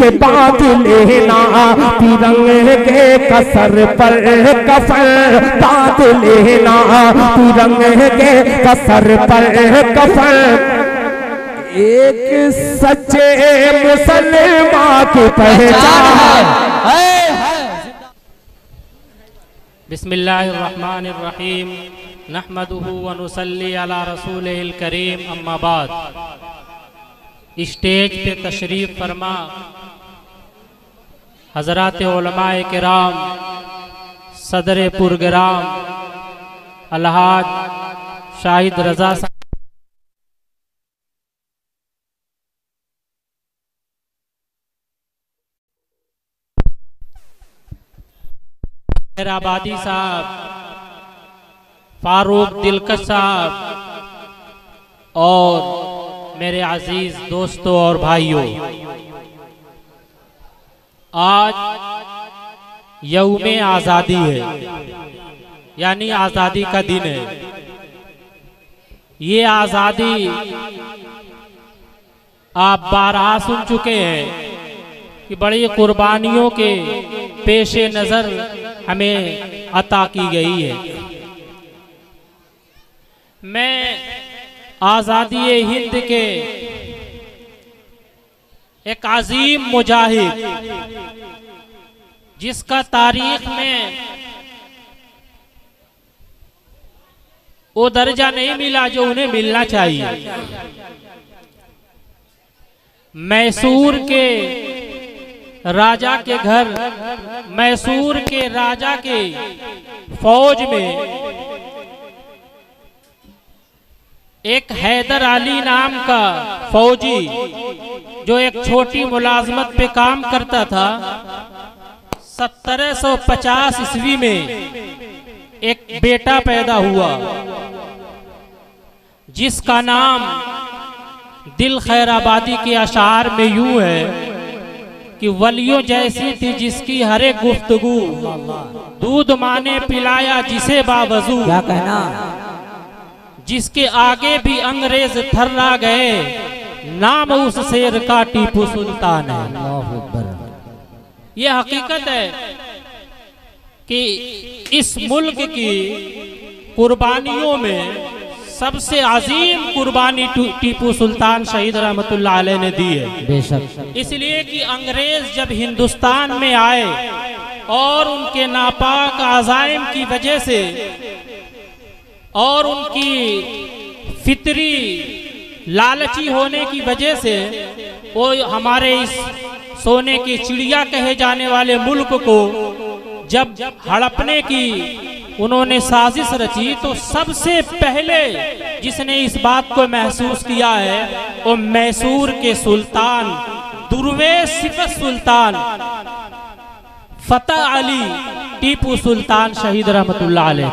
के बांध लेना, तिरंगे के कसर पर कफन बांध लेना, तिरंगे के कसर पर कफन। एक सच्चे मुसलमान की पहचान है। बिस्मिल्लाहिर्रहमानिर्रहीम, नहमदुहु व नुसल्ली अला रसूलिहिल करीम, अम्मा बाद। स्टेज पे तशरीफ फरमा हज़रात उलमाए किराम, सदर पुरग्राम अलहाज शाहिद रजा साहब, आबादी साहब, फारूक दिलकश साहब और मेरे अजीज दोस्तों और भाइयों, आज यौमे आज़ादी है, यानी आज़ादी का दिन है। ये आज़ादी आप बारहा सुन चुके हैं कि बड़ी कुर्बानियों के पेशे नज़र हमें अता की गई है। मैं आज़ादी हिंद के एक अजीम मुजाहिद, जिसका तारीख में वो दर्जा नहीं मिला जो उन्हें मिलना चाहिए, मैसूर के राजा के घर, मैसूर के राजा के फौज में एक हैदर अली नाम का फौजी, जो एक छोटी मुलाजमत पे काम करता था, 1750 ईस्वी में एक बेटा पैदा हुआ जिसका नाम दिल खैराबादी के अशार में यूं है कि वलियों जैसी थी जिसकी हर एक गुफ्तगू, दूध माने पिलाया जिसे बावजू, क्या कहना, जिसके आगे भी अंग्रेज थर्रा गए, नाम उस शेर का टीपू सुल्तान है। ये हकीकत है कि इस मुल्क की कुर्बानियों में सबसे अजीम कुर्बानी टीपू सुल्तान शहीद रहमतुल्लाह अलैह ने दी है। बेशक, इसलिए कि अंग्रेज जब हिंदुस्तान में आए और उनके नापाक अज़ाइम की वजह से और उनकी फितरी लालची होने की वजह से वो हमारे इस सोने की चिड़िया कहे जाने वाले मुल्क को जब हड़पने की उन्होंने साजिश रची, तो सबसे पहले जिसने इस बात को महसूस किया है वो मैसूर के सुल्तान, दुर्वेश सिफत सुल्तान फतेह अली टीपू सुल्तान शहीद रहमतुल्लाह अलैह।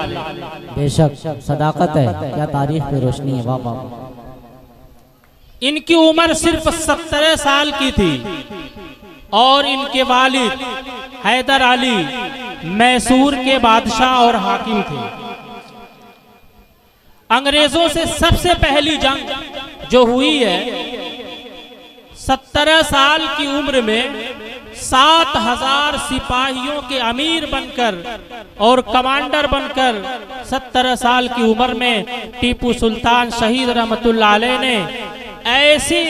बेशक सदाकत है, क्या तारीख पे रोशनी है। वाह वाह। इनकी उम्र सिर्फ 17 साल की थी और इनके वालिद हैदर अली मैसूर के बादशाह और हाकिम थे। अंग्रेजों से सबसे पहली जंग जो हुई है, 17 साल की उम्र में 7000 सिपाहियों के अमीर बनकर और कमांडर बनकर 17 साल की उम्र में टीपू सुल्तान शहीद रहमतुल्लाह अलैह ने ऐसी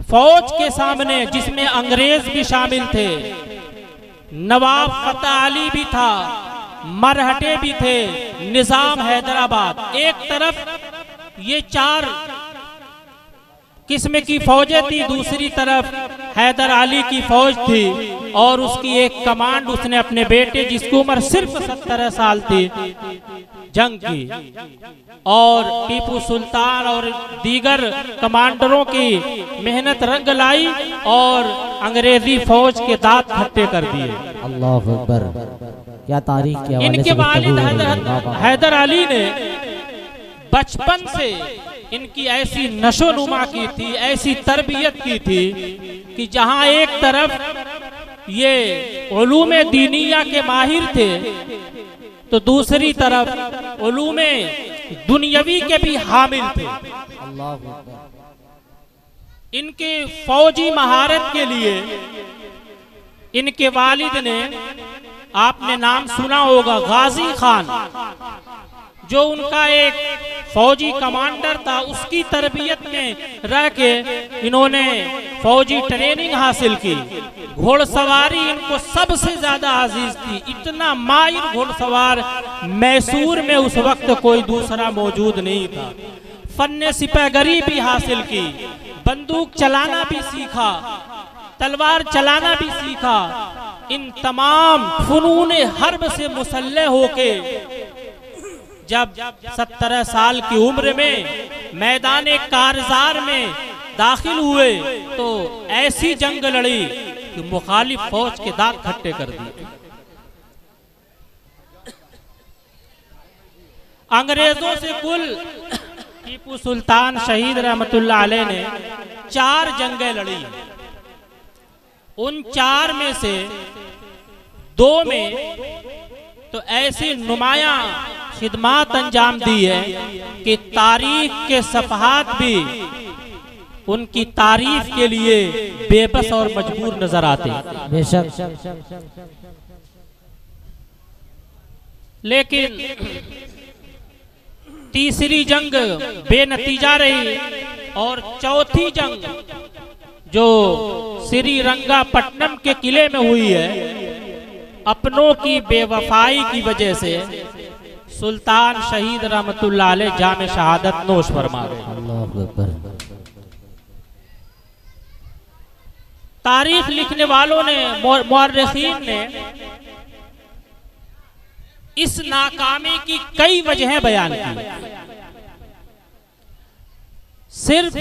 फौज के सामने, जिसमें अंग्रेज भी शामिल थे, नवाब फतेह अली भी था, मरहटे भी थे, निजाम हैदराबाद, एक तरफ ये 4 किस्म की फौजें थी, दूसरी तरफ हैदर अली की फौज थी और उसकी एक कमांड उसने अपने बेटे, जिसकी उम्र सिर्फ 17 साल थी, जंग की। और टीपू सुल्तान और दीगर कमांडरों की मेहनत रंग लाई और अंग्रेजी फौज के दांत खट्टे कर दिए। अल्लाह अकबर, क्या तारीख की। इनके वालिद हैदर अली ने बचपन से इनकी ऐसी नशोनुमा की थी, ऐसी तरबियत की थी कि जहां एक तरफ ये उलूमे दीनिया के माहिर थे, तो दूसरी तरफ उलूमे दुनियावी के भी हामिल थे। इनके फौजी महारत के लिए इनके वालिद ने, आपने नाम सुना होगा, गाजी खान, जो उनका एक फौजी कमांडर था, उसकी तरबियत में रह के इन्होंने फौजी ट्रेनिंग हासिल की। घोड़सवारी इनको सबसे ज्यादा अजीज थी। इतना माहिर घोड़सवार मैसूर में उस वक्त कोई दूसरा मौजूद नहीं था। फन्ने सिपाहगरी भी हासिल की, बंदूक चलाना भी सीखा, तलवार चलाना भी सीखा। इन तमाम फनूने हर्ब से मुसल्लह होके जब 17 साल की उम्र में मैदान कारजार में दाखिल हुए तो ऐसी जंग लड़ी कि मुखालिफ फौज के दांत खट्टे कर दिए। अंग्रेजों से कुल टीपू सुल्तान शहीद रहमतुल्लाह अलैह ने 4 जंगें लड़ी। उन 4 में से 2 में तो ऐसी नुमाया खिदमात अंजाम दी है कि तारीख के सफहात भी उनकी तारीफ के लिए बेबस और मजबूर नजर आते। बेशक। लेकिन तीसरी जंग बेनतीजा रही और चौथी जंग जो श्रीरंगापट्टनम के किले में हुई है, अपनों की बेवफाई की वजह से सुल्तान शहीद रहमतुल्लाह अलैह जाम शहादत नोश फरमा गए। तारीख लिखने वालों ने, मुअर्रिखीन ने इस नाकामी की कई वजहें बयान की। सिर्फ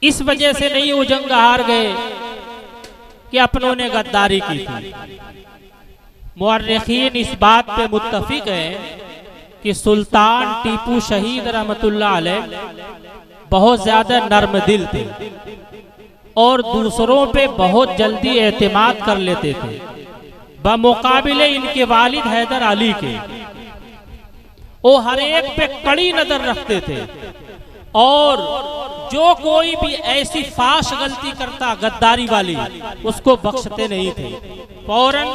इस वजह से नहीं वो जंग हार गए कि अपनों ने गद्दारी की थी। मुअर्रिखीन इस बात पे मुत्तफिक है कि सुल्तान टीपू शहीद रहमतुल्लाह अलैह बहुत ज्यादा नर्म दिल थे और दूसरों पे बहुत जल्दी एतमाद कर लेते थे, बमुकाबिले इनके वालिद हैदर अली के। वो हर एक पे कड़ी नजर रखते थे और जो कोई भी ऐसी फाश गलती करता गद्दारी वाली, उसको बख्शते नहीं थे, फौरन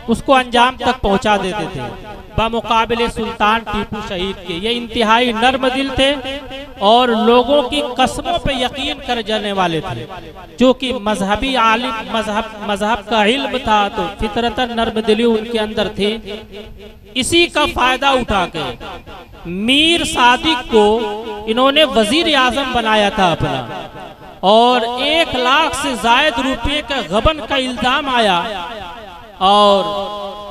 उसको अंजाम तक पहुंचा देते थे। बमुकाबिले सुल्तान टीपू शहीद के ये इंतहाई नर्म दिल थे और लोगों की कस्मों पे यकीन कर जाने वाले थे। जो कि मजहबी आलिम, मजहब का इल्म था तो फितरतन नर्म दिली उनके अंदर थी। इसी का फायदा उठा के मीर सादिक को इन्होंने वजीर आजम बनाया था अपना, और 1 लाख से जायद रुपये का गबन का इल्जाम आया और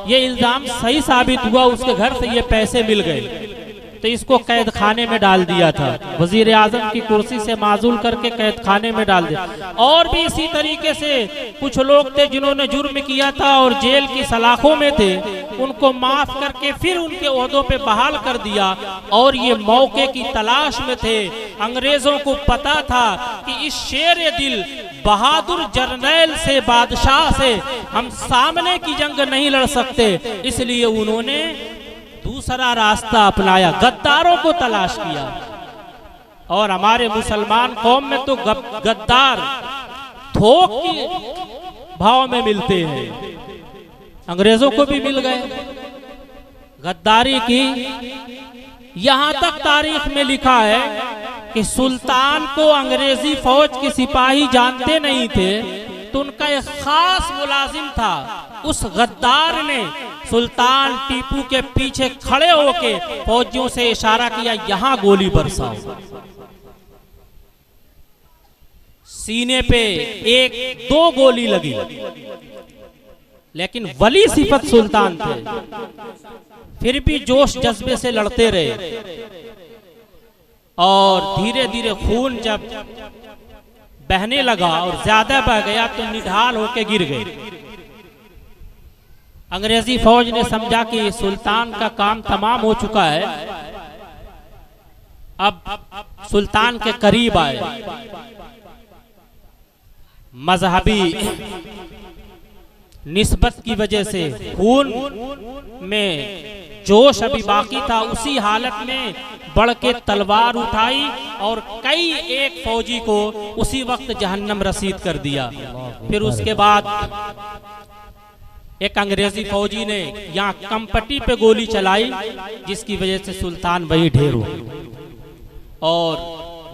ये इल्जाम सही साबित हुआ। उसके घर से ये पैसे मिल गए तो इसको कैद खाने में डाल दिया था, वजीर आजम की कुर्सी से माजूल करके कैद खाने में डाल दिया। और भी इसी तरीके से कुछ लोग थे जिन्होंने जुर्म किया था और जेल की सलाखों में थे, उनको माफ करके फिर उनके ओहदों पे बहाल कर दिया। और ये मौके की तलाश में थे। अंग्रेजों को पता था कि इस शेर दिल बहादुर जर्नैल से, बादशाह से हम सामने की जंग नहीं लड़ सकते, इसलिए उन्होंने दूसरा रास्ता अपनाया, गद्दारों को तलाश किया। और हमारे मुसलमान कौम में तो गद्दार थोक की भाव में मिलते हैं, अंग्रेजों को भी मिल गए गद्दारी की। यहां तक तारीख में लिखा है कि सुल्तान को अंग्रेजी फौज के सिपाही जानते नहीं थे, तो उनका एक खास मुलाजिम था। उस गद्दार ने सुल्तान टीपू के पीछे खड़े होके फौजियों से इशारा किया, यहां गोली बरसाओ। सीने पे 1-2 गोली लगी, लेकिन वली सिफत सुल्तान थे, फिर भी जोश जज्बे से लड़ते रहे। और धीरे धीरे खून जब बहने लगा और ज्यादा बह गया तो निढाल होके गिर गए। अंग्रेजी फौज ने समझा कि सुल्तान का काम तमाम हो चुका है, अब सुल्तान के करीब आए। मजहबी निस्बत की वजह से खून में जोश अभी बाकी था, उसी हालत में बढ़ के तलवार उठाई और कई एक फौजी को उसी वक्त जहन्नम रसीद कर दिया। फिर उसके बाद एक अंग्रेजी फौजी ने यहाँ कंपटी पे गोली चलाई, जिसकी वजह से सुल्तान वही ढेर हुए और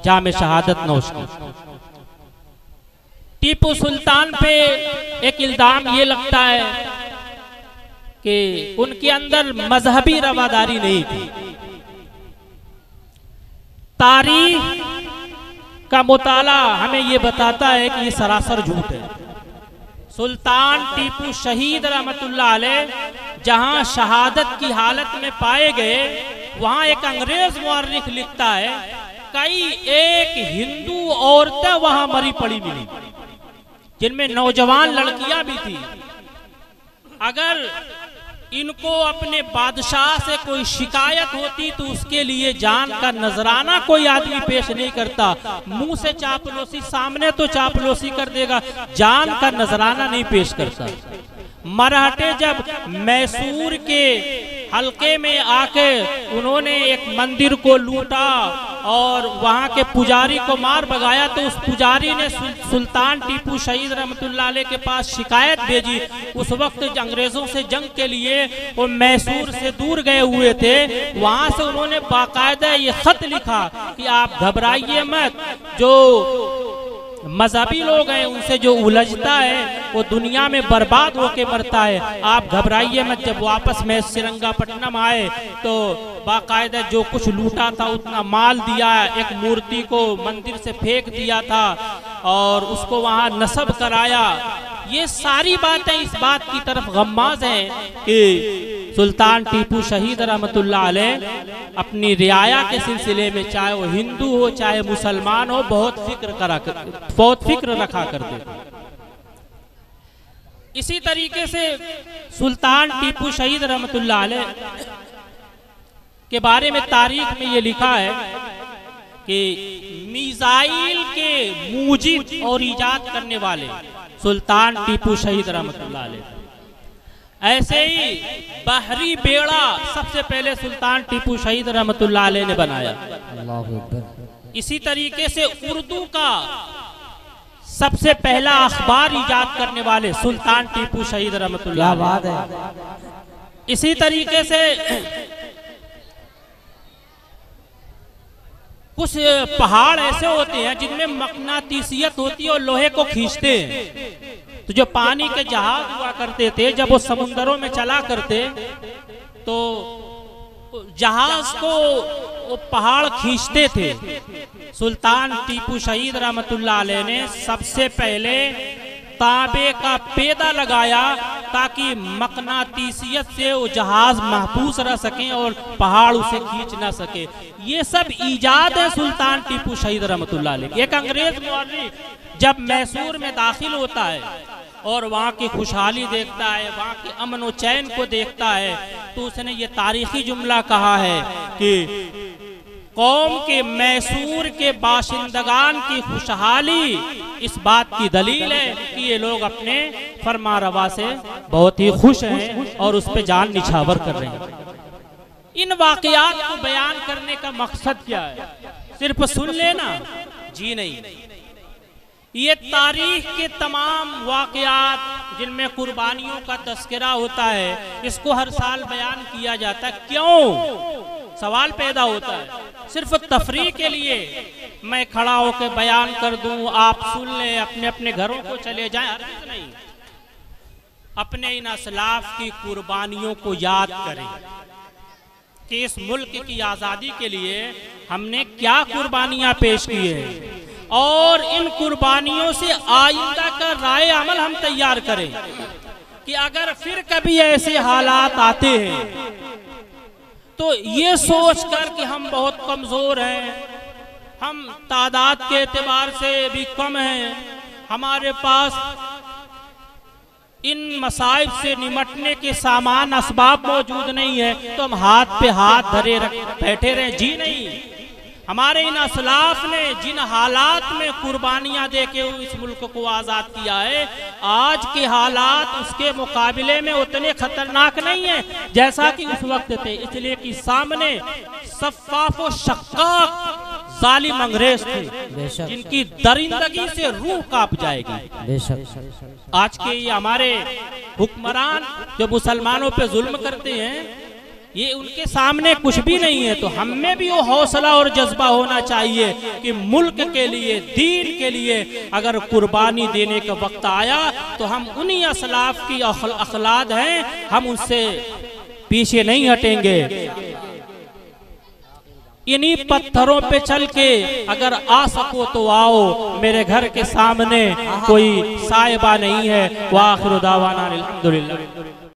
जामे शहादत नौश की। टीपू सुल्तान पे एक इल्जाम ये लगता है कि उनके अंदर मजहबी रवादारी नहीं थी। तारीख का मुताला हमें ये बताता है कि ये सरासर झूठ है। सुल्तान टीपू शहीद रहमतुल्लाह अलैह जहां शहादत की हालत में पाए गए, वहां एक अंग्रेज मुअर्रिख लिखता है कई एक हिंदू औरतें वहां मरी पड़ी मिली, जिनमें नौजवान लड़कियां भी थी। अगर इनको अपने बादशाह से कोई शिकायत होती तो उसके लिए जान का नजराना कोई आदमी पेश नहीं करता। मुंह से चापलूसी, सामने तो चापलूसी कर देगा, जान का नजराना नहीं पेश करता। मराठे जब मैसूर के हल्के में आके उन्होंने एक मंदिर को लूटा और वहां के पुजारी को मार भगाया, तो उस पुजारी ने सुल्तान टीपू शहीद रहमतुल्लाह अलैह के पास शिकायत भेजी। उस वक्त अंग्रेजों से जंग के लिए वो मैसूर से दूर गए हुए थे, वहां से उन्होंने बाकायदा ये खत लिखा कि आप घबराइए मत, जो मजहबी लोग हैं उनसे जो उलझता है वो दुनिया में बर्बाद होके मरता है, आप घबराइए मत। जब वापस में श्रीरंगपट्टनम आए तो बाकायदा जो कुछ लूटा था उतना माल दिया, एक मूर्ति को मंदिर से फेंक दिया था और उसको वहां नस्ब कराया। ये सारी बातें इस बात की तरफ गम्माज हैं कि सुल्तान टीपू शहीद रहमतुल्लाह अलैह अपनी रियाया के सिलसिले में, चाहे वो हिंदू हो चाहे मुसलमान हो, बहुत फिक्र रखा करते थे। इसी तरीके से सुल्तान टीपू शहीद रहमतुल्लाह अलैह के बारे में तारीख में ये लिखा है कि मिसाइल के मूजिद और इजाद करने वाले सुल्तान टीपू शहीद रहमतुल्लाह अलैह। ऐसे ही बहरी बेड़ा सबसे पहले सुल्तान टीपू शहीद रहमतुल्लाह अलैह ने बनाया। इसी तरीके से उर्दू का सबसे पहला अखबार इजाद करने वाले सुल्तान टीपू शहीद रहमतुल्लाह अलैह। इसी तरीके से कुछ पहाड़ ऐसे होते हैं जिनमें मकनातीसियत होती है और लोहे को खींचते हैं। तो जो पानी के जहाज हुआ करते थे, जब वो समुद्रों में चला करते तो जहाज को वो पहाड़ खींचते थे। सुल्तान टीपू शहीद रहमतुल्लाह अलैह ने सबसे पहले तांबे का पेदा लगाया ताकि मकनातीसियत से वो जहाज महफूज रह सके और पहाड़ उसे खींच ना सके। ये सब ईजाद है सुल्तान टीपू शहीद रहमतुल्लाह अलैह। एक अंग्रेज मुअर्रिख जब मैसूर में दाखिल होता है और वहाँ की खुशहाली देखता है, वहाँ के अमन व चैन को देखता है, तो उसने ये तारीखी जुमला कहा है कि कौम के मैसूर के बाशिंदगान की खुशहाली इस बात की दलील है कि ये लोग अपने फरमारवा से बहुत ही खुश हैं और उस पर जान निछावर कर रहे हैं। इन वाकयात को बयान करने का मकसद क्या है? सिर्फ सुन लेना? जी नहीं। ये तारीख के तमाम वाकयात जिनमें कुर्बानियों का तस्करा होता है, इसको हर साल बयान किया जाता है। क्यों? सवाल पैदा होता है। सिर्फ तफरीह के लिए मैं खड़ा होकर बयान कर दूं, आप सुन लें, अपने अपने घरों को चले जाएं, अर्थ नहीं। अपने इन असलाफ की कुर्बानियों को याद करें कि इस मुल्क की आज़ादी के लिए हमने क्या कुर्बानियां पेश की है और इन कुर्बानियों से आइंदा का राय अमल हम तैयार करें कि अगर फिर कभी ऐसे हालात आते हैं तो ये सोच कर कि हम बहुत कमजोर हैं, हम तादाद के एतबार से भी कम हैं, हमारे पास इन मसाइब से निमटने के सामान असबाब मौजूद नहीं है, तो हम हाथ पे हाथ धरे बैठे रहे? जी नहीं। हमारे इन असलाफ ने जिन हालात में कुर्बानियां दे के इस मुल्क को आज़ाद किया है, आज के हालात उसके मुकाबले में उतने खतरनाक नहीं है जैसा कि उस वक्त थे। इसलिए कि सामने सफ़ाफ व शक्काक जालिम अंग्रेज थे जिनकी दरिंदगी से रूह कांप जाएगी। आज के ये हमारे हुक्मरान जो मुसलमानों पे जुल्म करते हैं, ये उनके सामने कुछ भी नहीं है। तो हम में भी वो हौसला और जज्बा होना चाहिए कि मुल्क के लिए, दीन के लिए अगर कुर्बानी देने का वक्त आया तो हम उन्हीं असलाफ की अखलाद हैं, हम उनसे पीछे नहीं हटेंगे। इन्हीं पत्थरों पे चल के अगर आ सको तो आओ, मेरे घर के सामने कोई साहिबा नहीं है। वाखिर दावाना अल्हम्दुलिल्लाह।